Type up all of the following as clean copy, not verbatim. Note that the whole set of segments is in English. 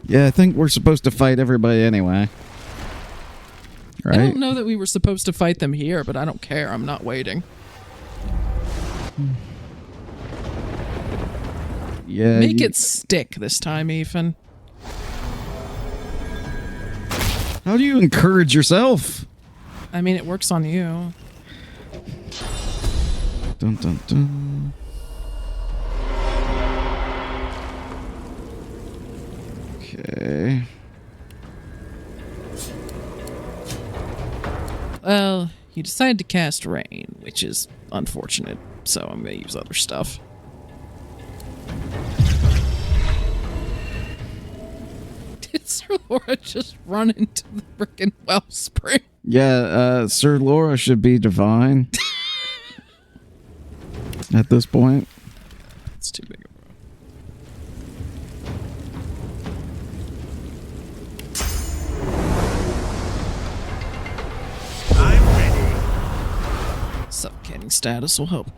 Yeah, I think we're supposed to fight everybody anyway. Right? I don't know that we were supposed to fight them here, but I don't care. I'm not waiting. Yeah. Make it stick this time, Ethan. How do you encourage yourself? I mean, it works on you. Dun dun dun. Okay. Well, you decided to cast rain, which is unfortunate, so I'm going to use other stuff. Did Sir Laura just run into the frickin' wellspring? Yeah, Sir Laura should be divine. At this point. It's too big of a... I'm ready. Suffocating status will help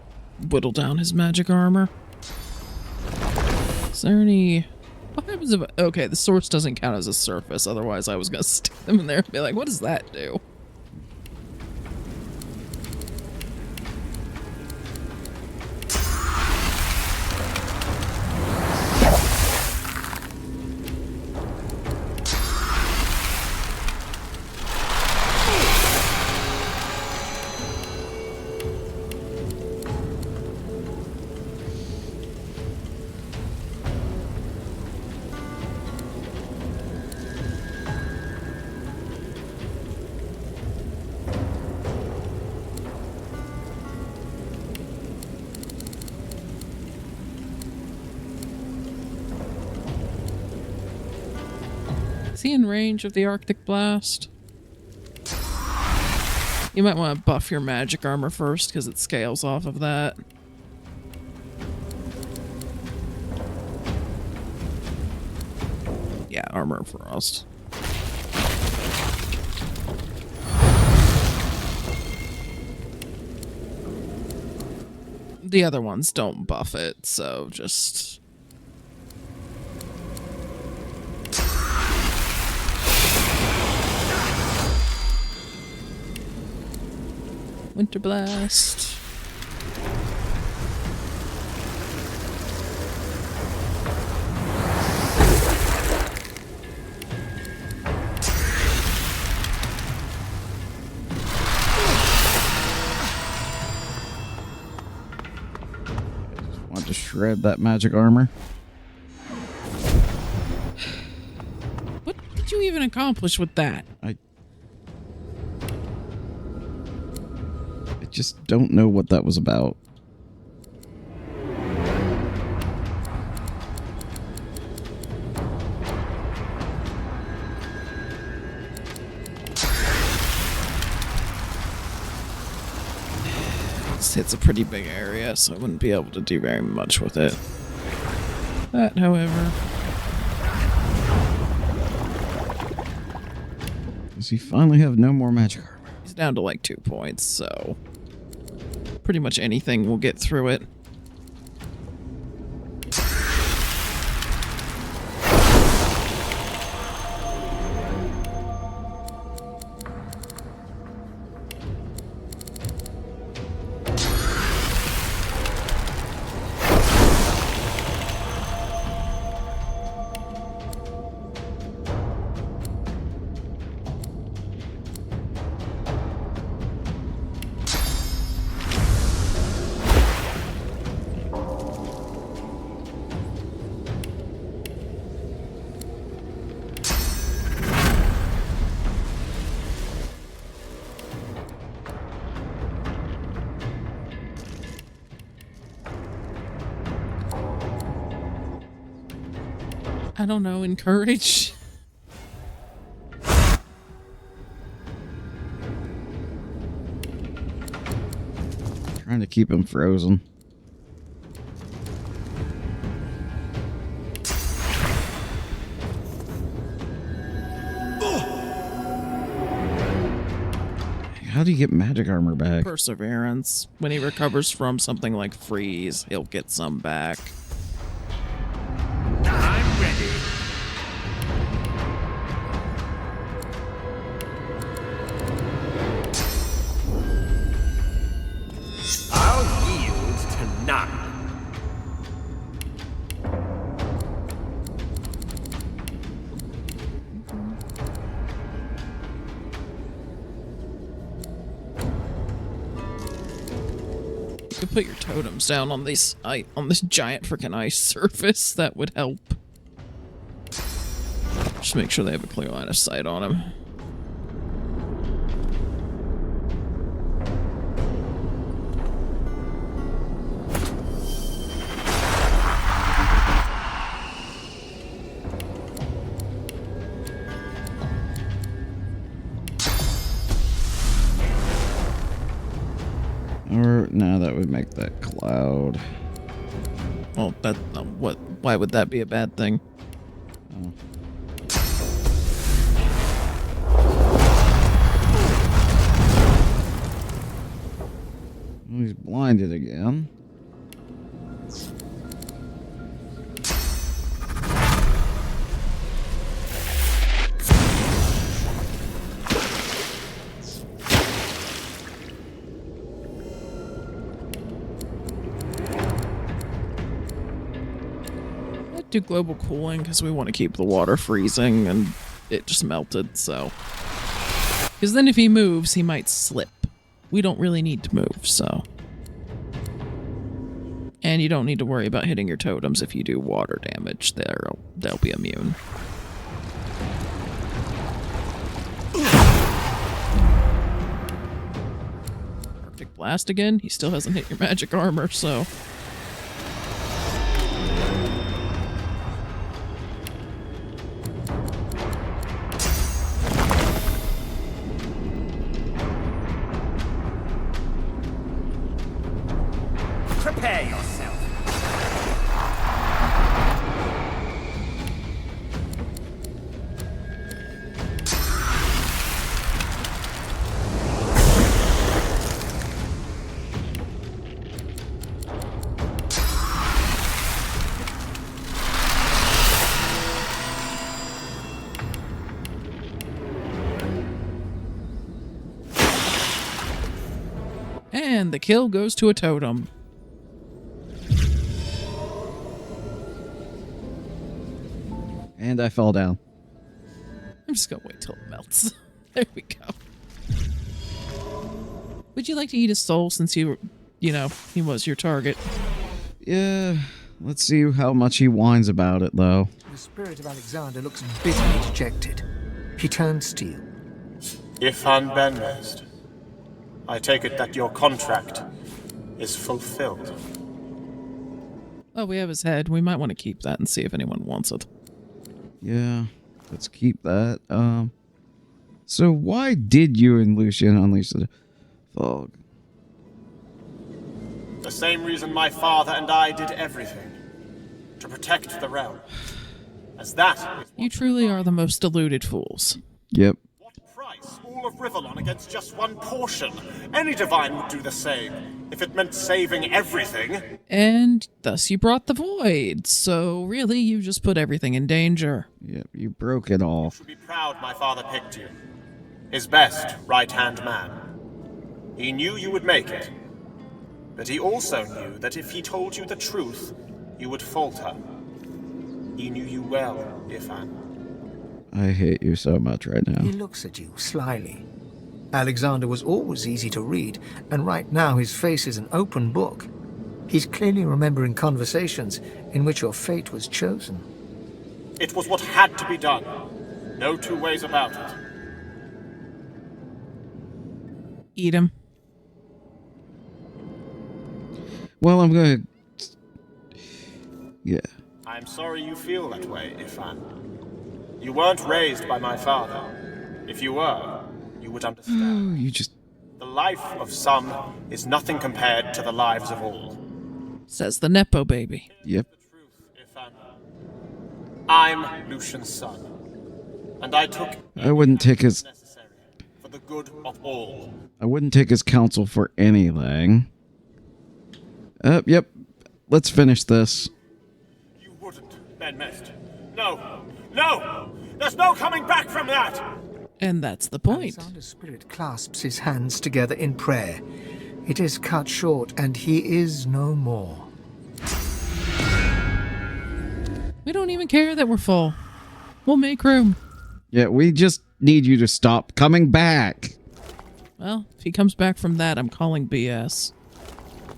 whittle down his magic armor. Is there any... What happens if... Okay, the source doesn't count as a surface, otherwise I was going to stick them in there and be like, what does that do? Is he in range of the Arctic Blast? You might want to buff your magic armor first, because it scales off of that. Yeah, armor frost. The other ones don't buff it, so just... Winter Blast. Want to shred that magic armor. What did you even accomplish with that? I just don't know what that was about. This hits a pretty big area, so I wouldn't be able to do very much with it. That, however... Does he finally have no more magic armor? He's down to like 2 points, so... Pretty much anything will get through it. I don't know, encourage? Trying to keep him frozen. How do you get magic armor back? Perseverance. When he recovers from something like freeze, he'll get some back. I'm ready. I'll yield to none. You could put your totems down on this giant freaking ice surface. That would help. Just make sure they have a clear line of sight on him. Or no, that would make that cloud. Well, that what? Why would that be a bad thing? Oh. Oh, he's blinded again. Do global cooling because we want to keep the water freezing, and it just melted, so. Because then if he moves, he might slip. We don't really need to move, so. And you don't need to worry about hitting your totems if you do water damage. They'll be immune. Arctic Blast again? He still hasn't hit your magic armor, so. Prepare yourself. And the kill goes to a totem. And I fell down. I'm just gonna wait till it melts. There we go. Would you like to eat his soul since he was your target? Yeah, let's see how much he whines about it, though. The spirit of Alexander looks bitterly dejected. He turns to you. Ifan Benmest, I take it that your contract is fulfilled. Oh, we have his head. We might want to keep that and see if anyone wants it. Yeah, let's keep that. So why did you and Lucian unleash the fog? The same reason my father and I did everything. To protect the realm. As that is You truly are the most deluded fools. Yep. what price all of Rivellon against just one portion. Any divine would do the same, if it meant saving everything. And thus you brought the void. So really, you just put everything in danger. Yep, you broke it all. You should be proud my father picked you. His best right-hand man. He knew you would make it. But he also knew that if he told you the truth, you would falter. He knew you well, Ifan. I hate you so much right now. He looks at you slyly. Alexander was always easy to read, and right now his face is an open book. He's clearly remembering conversations in which your fate was chosen. It was what had to be done. No two ways about it. Eat him. Well, I'm gonna... Yeah. I'm sorry you feel that way, Ifan. You weren't raised by my father. If you were, you would understand. Oh, you just... The life of some is nothing compared to the lives of all. Says the Nepo baby. Yep. The truth, Ifan. I'm Lucian's son, and I took I wouldn't take his... necessary for the good of all. I wouldn't take his counsel for anything. Yep. Let's finish this. You wouldn't, Ben Mest. No! No! There's no coming back from that! And that's the point. Alexander's spirit clasps his hands together in prayer. It is cut short, and he is no more. We don't even care that we're full. We'll make room. Yeah, we just need you to stop coming back. Well, if he comes back from that, I'm calling BS.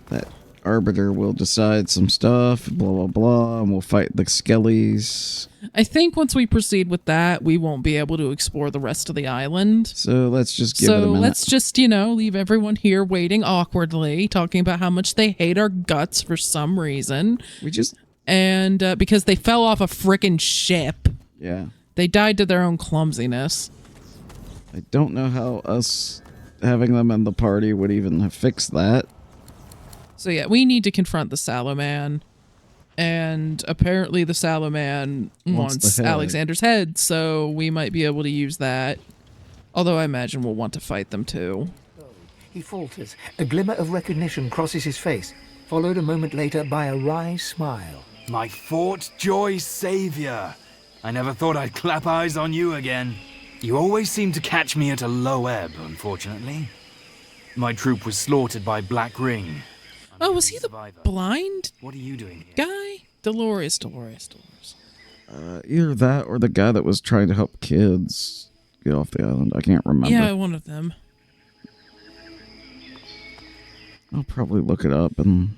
That arbiter will decide some stuff, blah, blah, blah, and we'll fight the skellies. I think once we proceed with that, we won't be able to explore the rest of the island. So let's just give it a So minute. let's just, leave everyone here waiting awkwardly, talking about how much they hate our guts for some reason. We just... And because they fell off a frickin' ship. Yeah. They died to their own clumsiness. I don't know how us having them in the party would even have fixed that. So yeah, we need to confront the Salaman. And apparently the Salaman wants the head. Alexander's head, so we might be able to use that. Although I imagine we'll want to fight them too. He falters. A glimmer of recognition crosses his face, followed a moment later by a wry smile. My Fort Joy savior. I never thought I'd clap eyes on you again. You always seem to catch me at a low ebb, unfortunately. My troop was slaughtered by Black Ring. Oh, was he the blind What are you doing here? guy? Dolores. Either that or the guy that was trying to help kids get off the island. I can't remember. Yeah, one of them. I'll probably look it up and...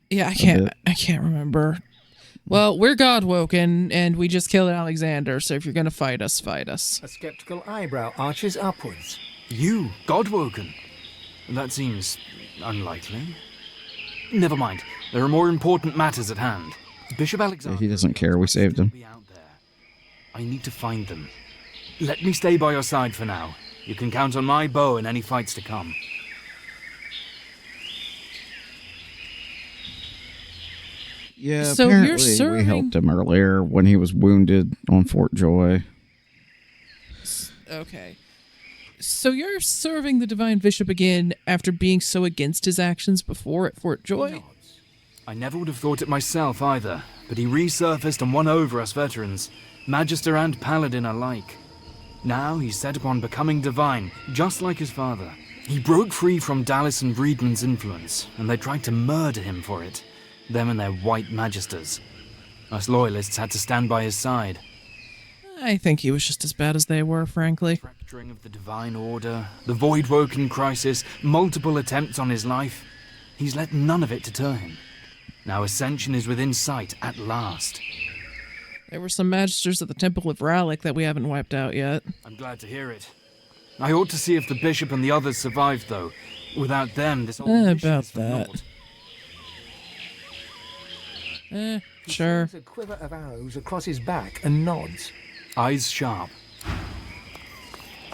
Yeah, I bit. can't remember. Well, we're God-woken, and we just killed Alexander, so if you're gonna fight us, fight us. A skeptical eyebrow arches upwards. You, Godwoken? That seems unlikely. Never mind. There are more important matters at hand. Bishop Alexander... he doesn't care. We saved him. Be out there. I need to find them. Let me stay by your side for now. You can count on my bow in any fights to come. Yeah, So you're apparently we serving- helped him earlier when he was wounded on Fort Joy. Okay. So you're serving the Divine Bishop again after being so against his actions before at Fort Joy? I never would have thought it myself either, but he resurfaced and won over us veterans, Magister and Paladin alike. Now he's set upon becoming divine, just like his father. He broke free from Dallas and Breedman's influence, and they tried to murder him for it. Them and their white magisters. Us loyalists had to stand by his side. I think he was just as bad as they were, frankly. Fracturing of the Divine Order, the Voidwoken crisis, multiple attempts on his life. He's let none of it deter him. Now Ascension is within sight at last. There were some magisters at the Temple of Ralik that we haven't wiped out yet. I'm glad to hear it. I ought to see if the Bishop and the others survived, though. Without them, this whole mission About is for that. naught. Sure. There's a quiver of arrows across his back and nods. Eyes sharp.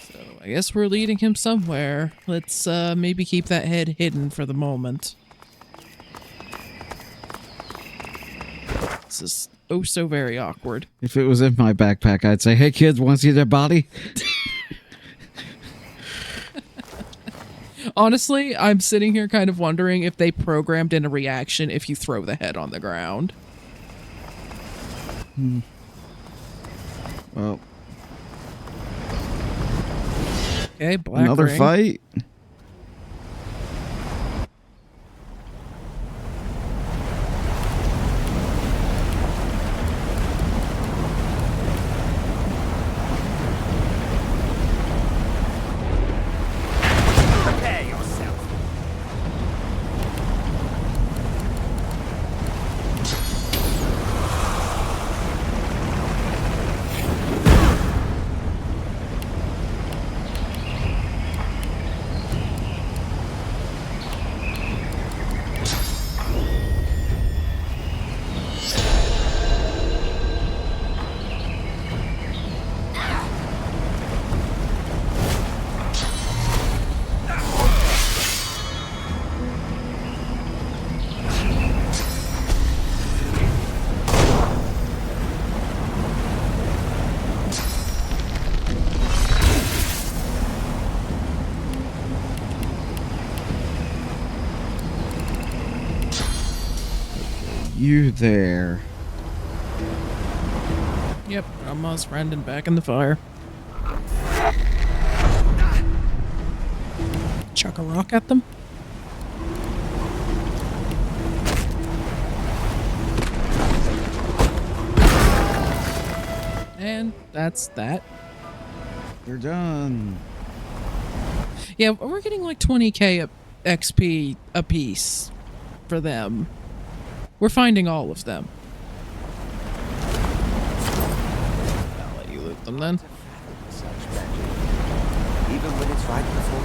So I guess we're leading him somewhere. Let's maybe keep that head hidden for the moment. This is oh so very awkward. If it was in my backpack, I'd say, hey kids, want to see their body? Honestly, I'm sitting here kind of wondering if they programmed in a reaction if you throw the head on the ground. Well, Okay, Black another Ring. fight? Prepare yourself. You there. Yep, Grandma's friend and back in the fire. Chuck a rock at them. And that's that. We're done. Yeah, we're getting like 20k XP a piece for them. We're finding all of them. I'll let you loot them then. Even when it's right before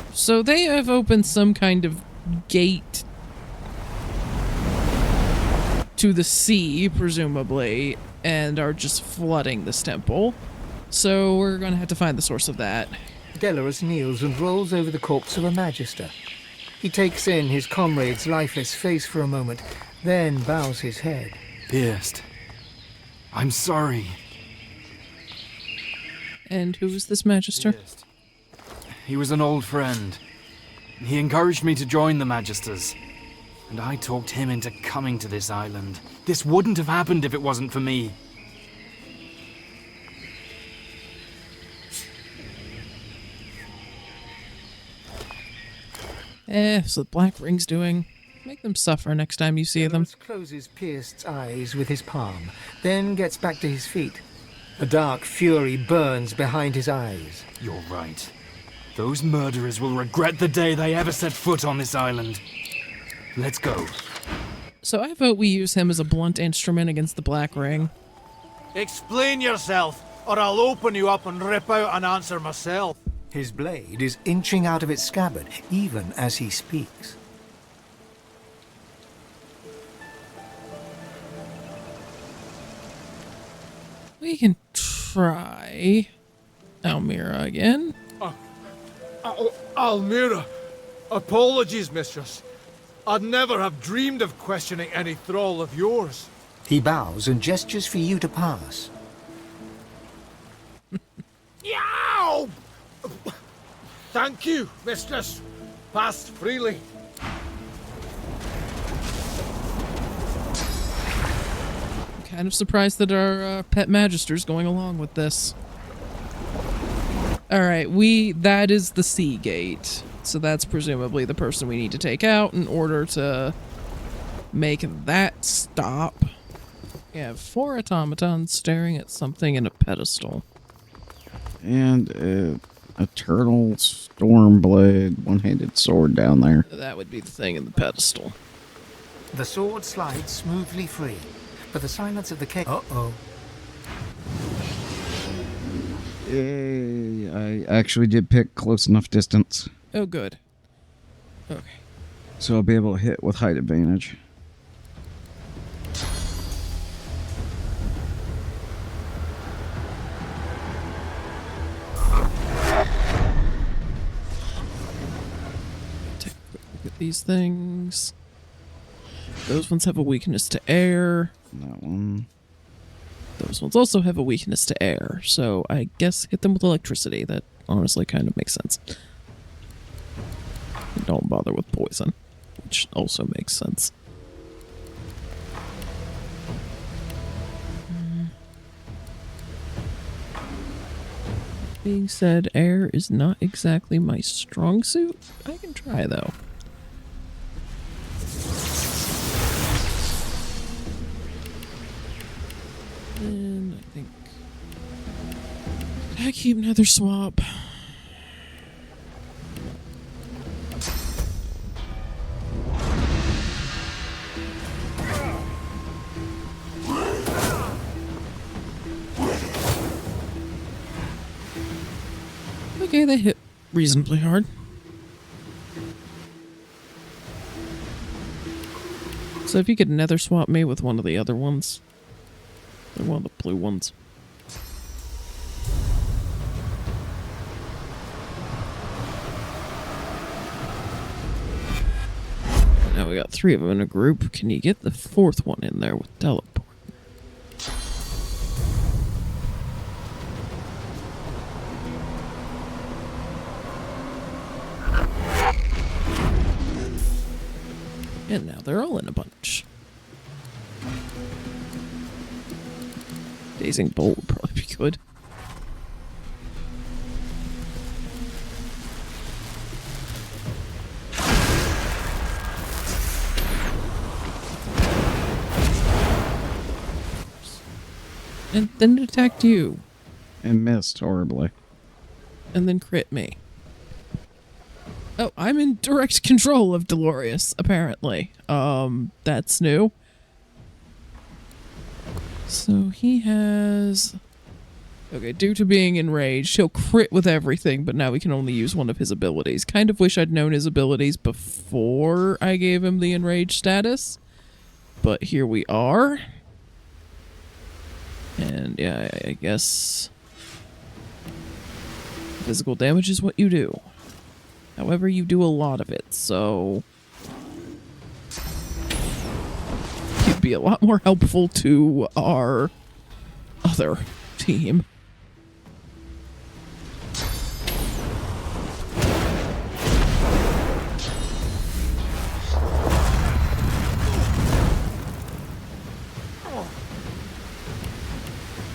you. So they have opened some kind of gate to the sea, presumably, and are just flooding this temple. So we're gonna have to find the source of that. Delarus kneels and rolls over the corpse of a magister. He takes in his comrade's lifeless face for a moment, then bows his head. Pierced. I'm sorry. And who is this magister? Pierced. He was an old friend. He encouraged me to join the Magisters. And I talked him into coming to this island. This wouldn't have happened if it wasn't for me. So the Black Ring's doing. Make them suffer next time you see them. Delarus closes Pierced's eyes with his palm, then gets back to his feet. A dark fury burns behind his eyes. You're right. Those murderers will regret the day they ever set foot on this island. Let's go. So I vote we use him as a blunt instrument against the Black Ring. Explain yourself, or I'll open you up and rip out an answer myself. His blade is inching out of its scabbard, even as he speaks. We can try Almira again. Almira, apologies, mistress. I'd never have dreamed of questioning any thrall of yours. He bows and gestures for you to pass. Yow! Thank you, mistress. Pass freely. Kind of surprised that our pet magister's going along with this. Alright, that is the sea gate. So that's presumably the person we need to take out in order to make that stop. We have 4 automatons staring at something in a pedestal. And eternal stormblade, one-handed sword down there. That would be the thing in the pedestal. The sword slides smoothly free, but the silence of the cave... Uh-oh. Yay, I actually did pick close enough distance. Oh, good. Okay. So I'll be able to hit with height advantage. Take a quick look at these things. Those ones have a weakness to air. That one. Those ones also have a weakness to air, so I guess hit them with electricity. That honestly kind of makes sense. And don't bother with poison, which also makes sense. Being said, air is not exactly my strong suit. I can try, though. And I think I keep another swap. Okay, they hit reasonably hard. So if you could nether swap me with one of the other ones. They're one of the blue ones. Now we got 3 of them in a group. Can you get the 4th one in there with teleport? And now they're all in a bunch. Dazing Bolt would probably be good. And then it attacked you. And missed horribly. And then crit me. Oh, I'm in direct control of Dolores, apparently. That's new. So he has... Okay, due to being enraged, he'll crit with everything, but now we can only use one of his abilities. Kind of wish I'd known his abilities before I gave him the enraged status. But here we are. And yeah, I guess... Physical damage is what you do. However, you do a lot of it, so... You'd be a lot more helpful to our other team.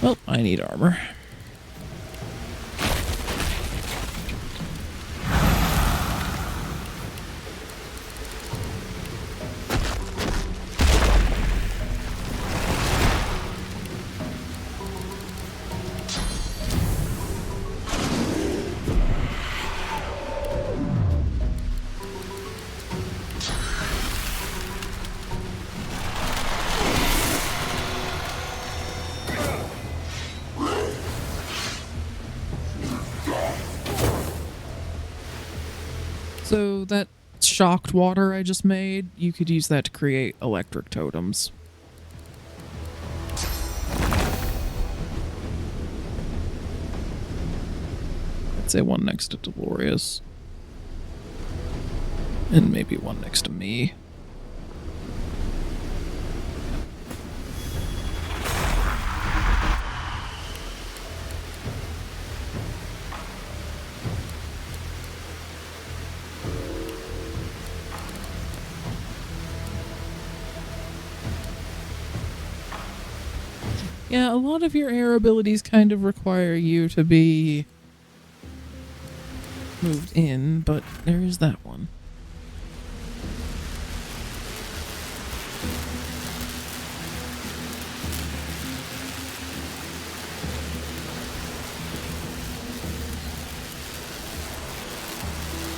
Well, I need armor. So that shocked water I just made, you could use that to create electric totems. I'd say one next to Dolores. And maybe one next to me. Yeah, a lot of your air abilities kind of require you to be moved in, but there is that one.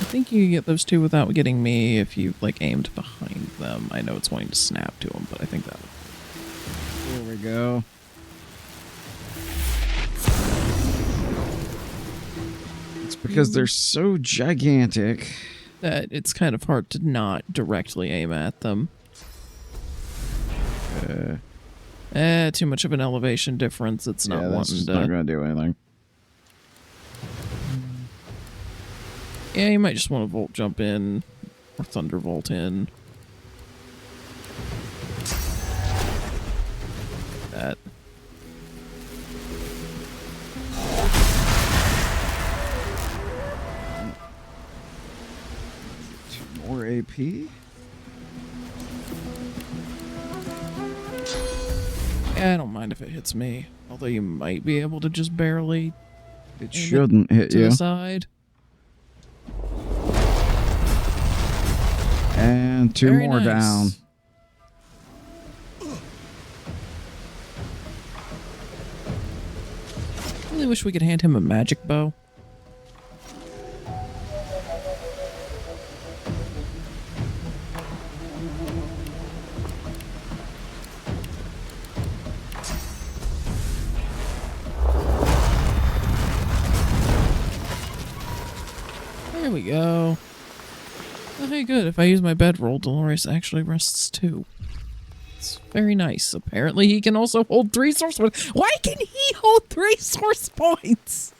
I think you can get those two without getting me if you, like, aimed behind them. I know it's going to snap to them, but I think that would... There we go. It's because they're so gigantic that it's kind of hard to not directly aim at them. Too much of an elevation difference. It's not wanting to... not going to do anything. Yeah, you might just want to Volt Jump in or Thunderbolt in. That. More AP? Yeah, I don't mind if it hits me. Although you might be able to just barely... It shouldn't hit to you. the side. And two Very more nice. down. I really wish we could hand him a magic bow. There we go. Okay, good. If I use my bedroll, Dolores actually rests too. It's very nice. Apparently he can also hold 3 source points. Why can he hold 3 source points?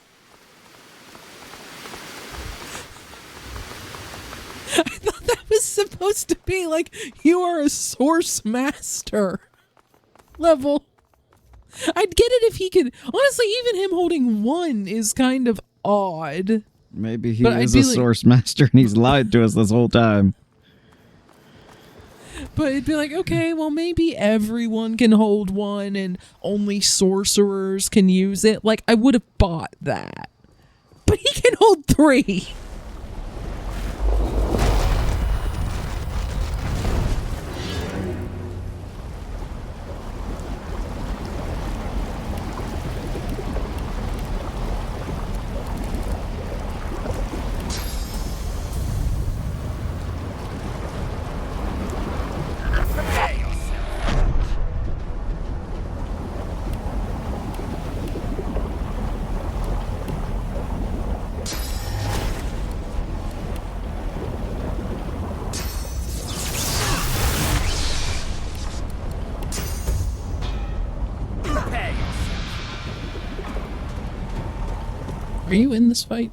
I thought that was supposed to be like, you are a source master level. I'd get it if he could. Honestly, even him holding 1 is kind of odd. Maybe he But is a source master and he's lied to us this whole time. But it'd be like, okay, well, maybe everyone can hold one and only sorcerers can use it. Like, I would have bought that. But he can hold 3. Are you in this fight?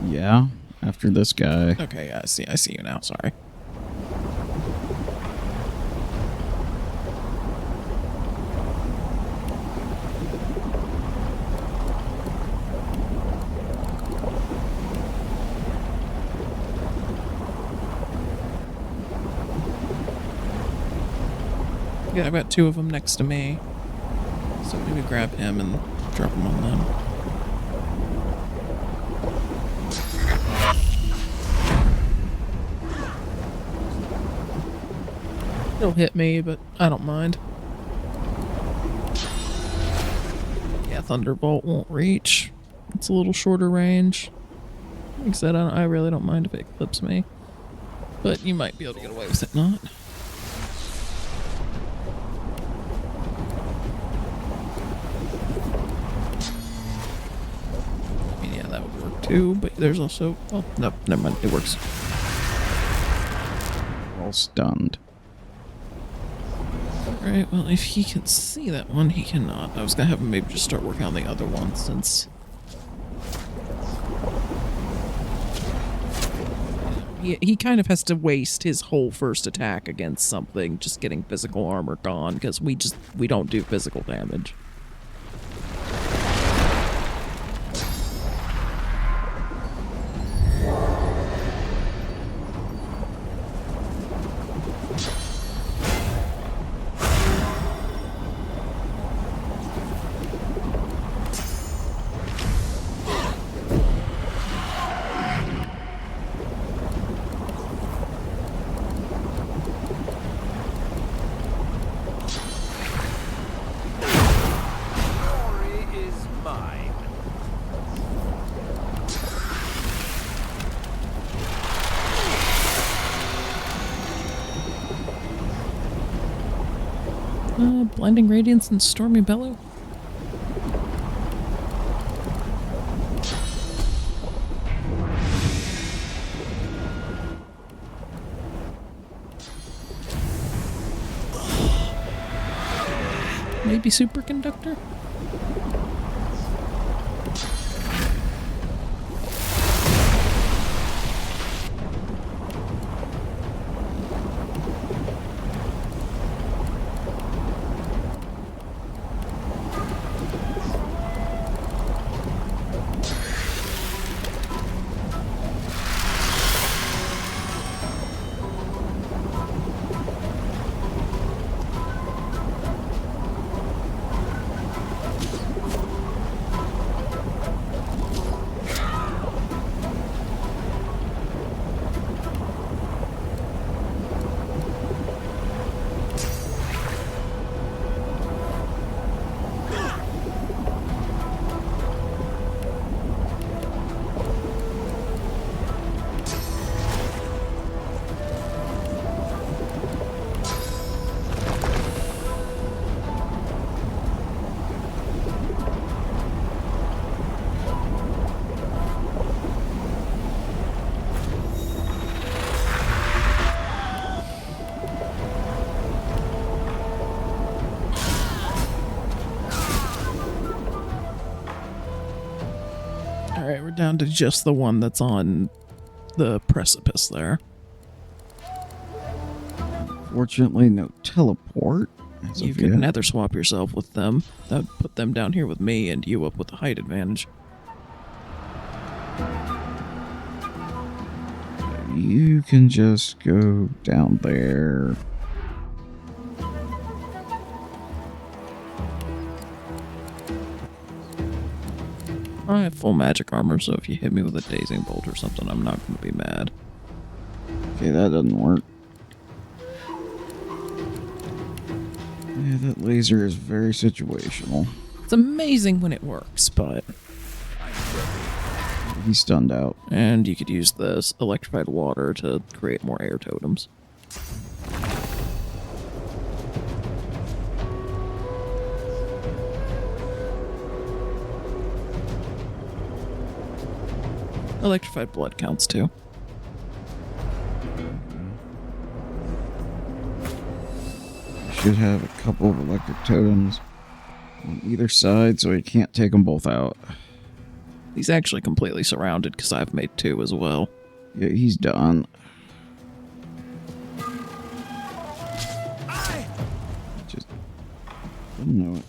Yeah, after this guy. Okay, I see you now, sorry. Yeah, I've got 2 of them next to me. So maybe grab him and drop him on them. He'll hit me, but I don't mind. Yeah, Thunderbolt won't reach. It's a little shorter range. Like I said, I really don't mind if it clips me. But you might be able to get away with it not. I mean, yeah, that would work too, but there's also... Oh, no, never mind. It works. All stunned. Alright, well, if he can see that one, he cannot. I was gonna have him maybe just start working on the other one, since... He kind of has to waste his whole first attack against something, just getting physical armor gone, because we don't do physical damage. Blinding Radiance and Stormy Bellow? Maybe Superconductor? Alright, we're down to just the one that's on the precipice there. Fortunately, no teleport. You could nether swap yourself with them. That would put them down here with me and you up with the height advantage. You can just go down there. I have full magic armor, so if you hit me with a dazing bolt or something, I'm not going to be mad. Okay, that doesn't work. Yeah, that laser is very situational. It's amazing when it works, but... He's stunned out. And you could use this electrified water to create more air totems. Electrified blood counts too. Should have a couple of electric totems on either side so he can't take them both out. He's actually completely surrounded because I've made 2 as well. Yeah, he's done. Just don't know it.